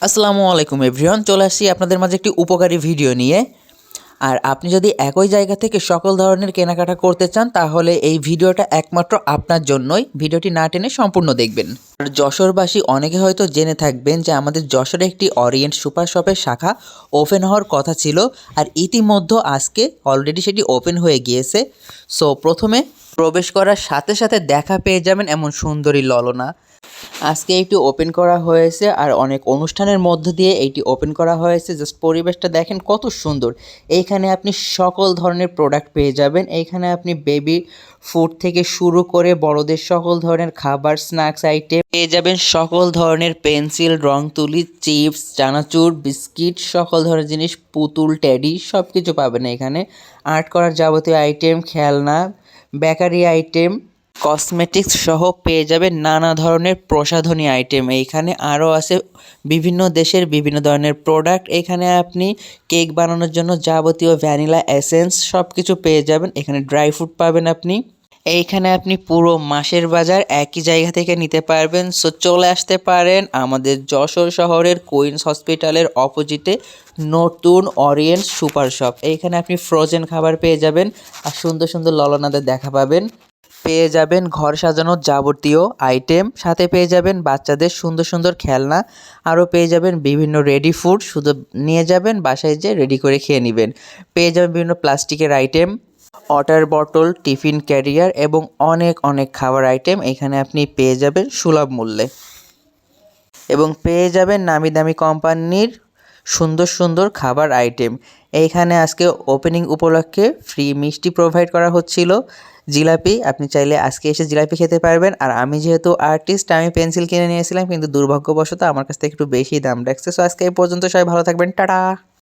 আসসালামু আলাইকুম এভরিওয়ান, চলে আসছি আপনাদের মাঝে একটি উপকারী ভিডিও নিয়ে। আর আপনি যদি একই জায়গা থেকে সকল ধরনের কেনাকাটা করতে চান তাহলে এই ভিডিওটা একমাত্র আপনার জন্যই। ভিডিওটি না টেনে সম্পূর্ণ দেখবেন। আর যশোরবাসী অনেকে হয়তো জেনে থাকবেন যে আমাদের যশোরে একটি অরিয়েন্ট সুপার শপের শাখা ওপেন হওয়ার কথা ছিল, আর ইতিমধ্যে আজকে অলরেডি সেটি ওপেন হয়ে গিয়েছে। সো প্রথমে প্রবেশ করার সাথে সাথে দেখা পেয়ে যাবেন এমন সুন্দরী ললনা। আজকে এইটি ওপেন করা হয়েছে আর অনেক অনুষ্ঠানের মধ্য দিয়ে এইটি ওপেন করা হয়েছে। জাস্ট পরিবেশটা দেখেন কত সুন্দর। এইখানে আপনি সকল ধরনের প্রোডাক্ট পেয়ে যাবেন। এইখানে আপনি বেবি ফুড থেকে শুরু করে বড়দের সকল ধরনের খাবার, স্ন্যাক্স আইটেম পেয়ে যাবেন। সকল ধরনের পেন্সিল, রং তুলি, চিপস, চানাচুর, বিস্কিট, সকল ধরনের জিনিস, পুতুল, টেডি সব কিছু পাবেন এখানে। আর্ট করার যাবতীয় আইটেম, খেলনা, বেকারি আইটেম, কসমেটিক্স সহ পেয়ে যাবেন নানা ধরনের প্রসাধনী আইটেম। এইখানে আরও আছে বিভিন্ন দেশের বিভিন্ন ধরনের প্রোডাক্ট। এখানে আপনি কেক বানানোর জন্য যাবতীয় ভ্যানিলা এসেন্স সব কিছু পেয়ে যাবেন। এখানে ড্রাই ফ্রুট পাবেন আপনি। এইখানে আপনি পুরো মাসের বাজার একই জায়গা থেকে নিতে পারবেন। সো চলে আসতে পারেন আমাদের যশোর শহরের কুইন্স হসপিটালের অপোজিটে নতুন অরিয়েন্ট সুপার শপ। এইখানে আপনি ফ্রোজেন খাবার পেয়ে যাবেন আর সুন্দর সুন্দর ললনাদের দেখা পাবেন। পেয়ে যাবেন ঘর সাজানোর যাবতীয় আইটেম, সাথে পেয়ে যাবেন বাচ্চাদের সুন্দর সুন্দর খেলনা, আরও পেয়ে যাবেন বিভিন্ন রেডি ফুড। শুধু নিয়ে যাবেন, বাসায় যেয়ে রেডি করে খেয়ে নেবেন। পেয়ে যাবেন বিভিন্ন প্লাস্টিকের item, water bottle, tiffin carrier এবং অনেক অনেক খাবার আইটেম এখানে আপনি পেয়ে যাবেন সুলভ মূল্যে। এবং পেয়ে যাবেন নামি দামি কোম্পানির সুন্দর সুন্দর খাবার আইটেম। এইখানে আজকে ওপেনিং উপলক্ষে ফ্রি মিষ্টি প্রোভাইড করা হচ্ছিল, জিলাপি। আপনি চাইলে আজকে এসে জিলাপি খেতে পারবেন। আর আমি যেহেতু আর্টিস্ট, আমি পেন্সিল কিনে নিয়েছিলাম, কিন্তু দুর্ভাগ্যবশত আমার কাছ থেকে একটু বেশি দাম রাখছে। সো আজকে এই পর্যন্ত, সবাই ভালো থাকবেন, টাটা।